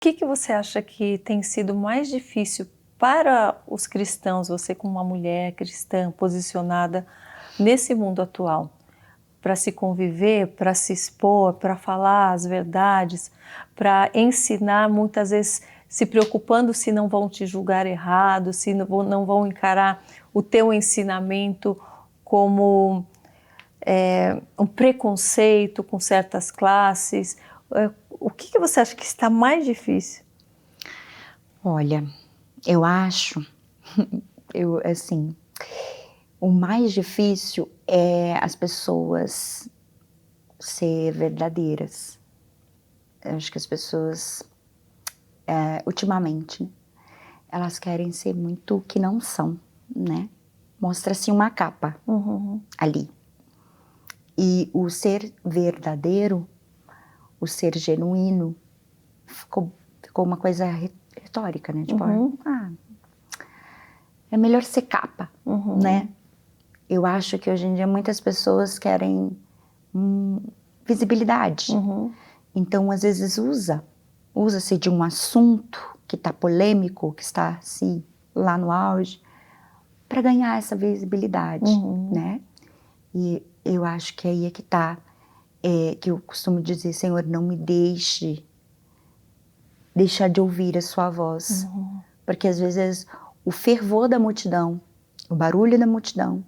que você acha que tem sido mais difícil para os cristãos, você como uma mulher cristã posicionada nesse mundo atual, para se conviver, para se expor, para falar as verdades, para ensinar, muitas vezes se preocupando se não vão te julgar errado, se não vão encarar o teu ensinamento como um preconceito com certas classes. O que você acha que está mais difícil? Olha, eu acho, assim, o mais difícil é as pessoas ser verdadeiras. Eu acho que as pessoas, ultimamente, elas querem ser muito o que não são, né? Mostra-se uma capa ali. E o ser verdadeiro, o ser genuíno, ficou uma coisa retórica, né? Tipo, é melhor ser capa, né? Eu acho que hoje em dia muitas pessoas querem visibilidade. Então, às vezes, usa-se de um assunto que está polêmico, que está assim, lá no auge, para ganhar essa visibilidade, né? E eu acho que aí é que está, que eu costumo dizer, Senhor, não me deixar de ouvir a sua voz. Porque às vezes o fervor da multidão, o barulho da multidão,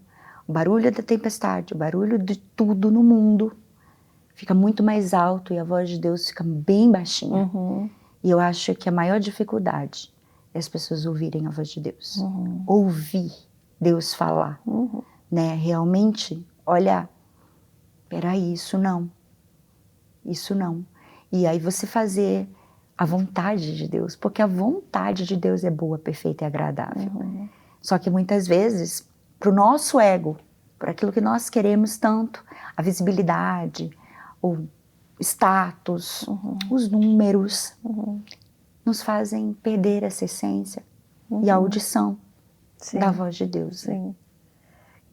o barulho da tempestade, o barulho de tudo no mundo fica muito mais alto e a voz de Deus fica bem baixinha. E eu acho que a maior dificuldade é as pessoas ouvirem a voz de Deus. Ouvir Deus falar, né? Realmente olhar, peraí, isso não. E aí você fazer a vontade de Deus, porque a vontade de Deus é boa, perfeita e agradável. Só que muitas vezes, para o nosso ego, para aquilo que nós queremos tanto, a visibilidade, o status, os números, nos fazem perder essa essência e a audição da voz de Deus. Sim.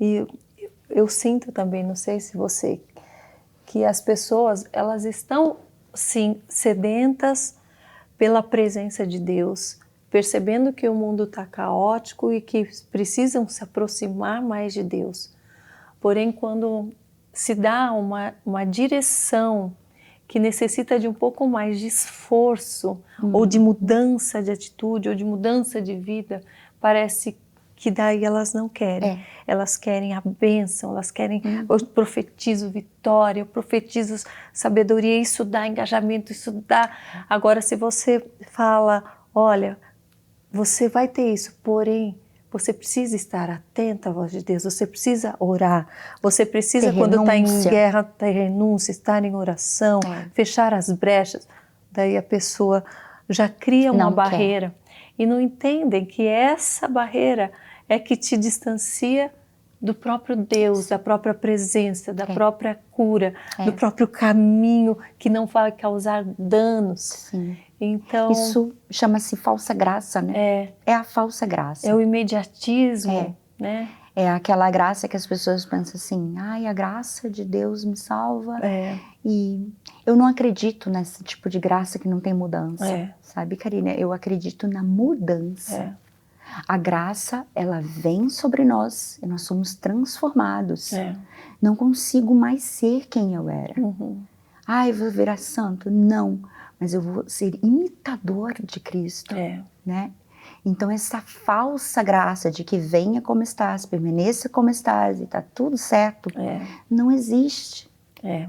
E eu sinto também, não sei se você, que as pessoas, elas estão, sim, sedentas pela presença de Deus, percebendo que o mundo está caótico e que precisam se aproximar mais de Deus. Porém, quando se dá uma direção que necessita de um pouco mais de esforço, ou de mudança de atitude, ou de mudança de vida, parece que daí elas não querem. Elas querem a bênção, elas querem, eu profetizo vitória, eu profetizo sabedoria, isso dá engajamento, isso dá. Agora, se você fala, olha, você vai ter isso, porém, você precisa estar atenta à voz de Deus, você precisa orar, você precisa, quando está em guerra, ter renúncia, estar em oração, fechar as brechas. Daí a pessoa já cria uma barreira e não entendem que essa barreira é que te distancia do próprio Deus, da própria presença, da própria cura, do próprio caminho que não vai causar danos. Então, isso chama-se falsa graça, né? É a falsa graça. É o imediatismo, né? É aquela graça que as pessoas pensam assim, ai, a graça de Deus me salva. E eu não acredito nesse tipo de graça que não tem mudança, sabe, Karina? Eu acredito na mudança. A graça, ela vem sobre nós e nós somos transformados. Não consigo mais ser quem eu era. Eu vou virar santo. Não, mas eu vou ser imitador de Cristo, né? Então essa falsa graça de que venha como estás, permaneça como estás e tá tudo certo, não existe. É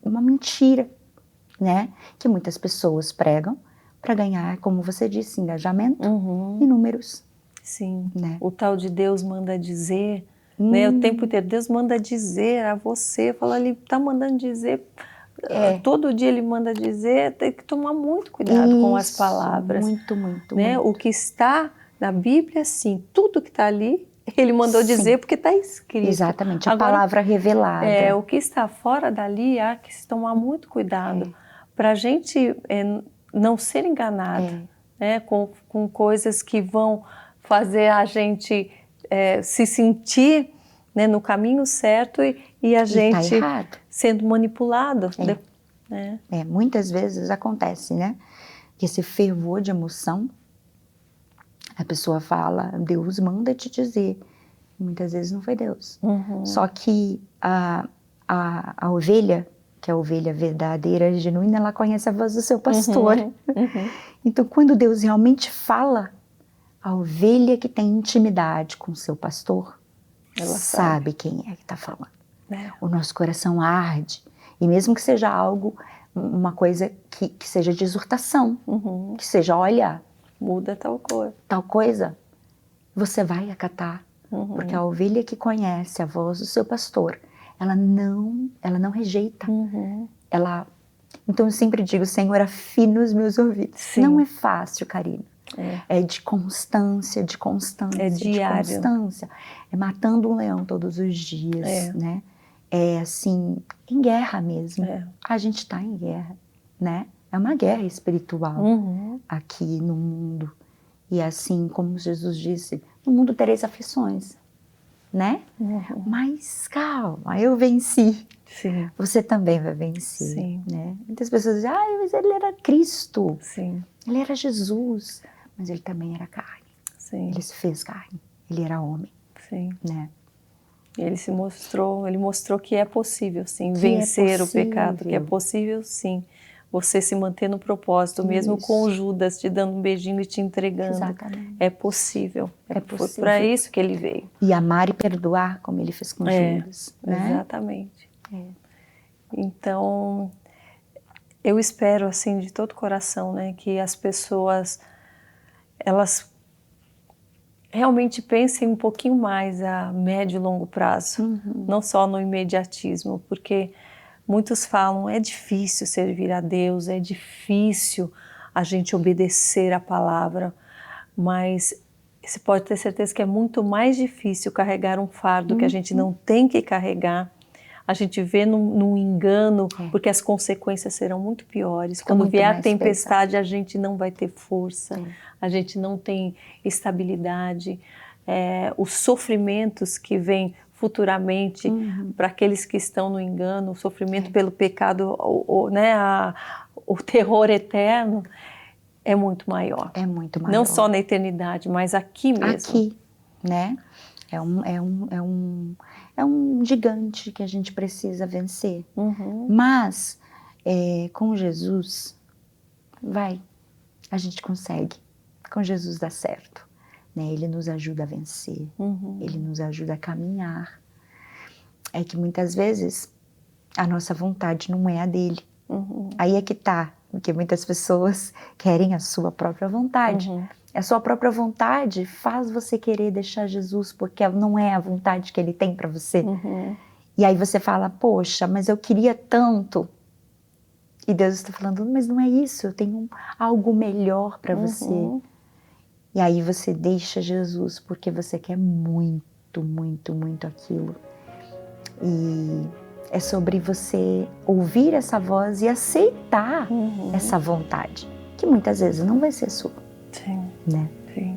uma mentira, né? Que muitas pessoas pregam para ganhar, como você disse, engajamento e números. Sim, né? O tal de Deus manda dizer, né? O tempo inteiro, Deus manda dizer a você, fala, ele está mandando dizer, todo dia ele manda dizer, tem que tomar muito cuidado com as palavras. Muito, né? muito. O que está na Bíblia, sim, tudo que está ali, ele mandou dizer porque está escrito. Exatamente, a palavra revelada. O que está fora dali, há que se tomar muito cuidado para a gente não ser enganado, né? Com coisas que vão fazer a gente se sentir, né, no caminho certo e a gente tá sendo manipulado. Muitas vezes acontece, né? que esse fervor de emoção, a pessoa fala, Deus manda te dizer. Muitas vezes não foi Deus. Só que a ovelha, que é a ovelha verdadeira, genuína, ela conhece a voz do seu pastor. Então, quando Deus realmente fala, a ovelha que tem intimidade com o seu pastor, ela sabe quem é que está falando. O nosso coração arde. E mesmo que seja algo, uma coisa que seja de exortação, que seja, olha, muda tal coisa, você vai acatar. Porque a ovelha que conhece a voz do seu pastor, ela não rejeita. Então eu sempre digo, Senhor, afina os meus ouvidos. Sim. Não é fácil, Karina. É de constância, de constância. É diário. De constância. É matando um leão todos os dias, né? É assim, em guerra mesmo. A gente está em guerra, né? É uma guerra espiritual aqui no mundo. E assim, como Jesus disse, no mundo tereis aflições, né? Mas calma, eu venci. Sim. Você também vai vencer. Sim. Né? Muitas pessoas dizem, mas ele era Cristo. Sim. Ele era Jesus. Mas ele também era carne. Sim. Ele se fez carne. Ele era homem. Sim. Né? Ele mostrou que é possível, sim, vencer o pecado, que é possível, sim. Você se manter no propósito, mesmo com o Judas te dando um beijinho e te entregando. Exatamente. É possível. Foi para isso que ele veio. E amar e perdoar, como ele fez com Judas. Né? Exatamente. Então, eu espero, assim, de todo o coração, né, que as pessoas, elas realmente pensem um pouquinho mais a médio e longo prazo, não só no imediatismo, porque muitos falam, é difícil servir a Deus, é difícil a gente obedecer a palavra, mas você pode ter certeza que é muito mais difícil carregar um fardo que a gente não tem que carregar. A gente vê num engano, porque as consequências serão muito piores. Quando vier a tempestade, a gente não vai ter força, a gente não tem estabilidade. Os sofrimentos que vêm futuramente para aqueles que estão no engano, o sofrimento pelo pecado, o terror eterno é muito maior. É muito maior. Não só na eternidade, mas aqui mesmo. Aqui, né? É um gigante que a gente precisa vencer. Mas, com Jesus, a gente consegue. Com Jesus dá certo. Né? Ele nos ajuda a vencer. Ele nos ajuda a caminhar. É que muitas vezes a nossa vontade não é a dele. Aí é que tá. Porque muitas pessoas querem a sua própria vontade. A sua própria vontade faz você querer deixar Jesus, porque não é a vontade que ele tem para você. E aí você fala, poxa, mas eu queria tanto. E Deus está falando, mas não é isso, eu tenho algo melhor para você. E aí você deixa Jesus, porque você quer muito, muito, muito aquilo. E é sobre você ouvir essa voz e aceitar essa vontade, que muitas vezes não vai ser sua. Sim. Né? Sim.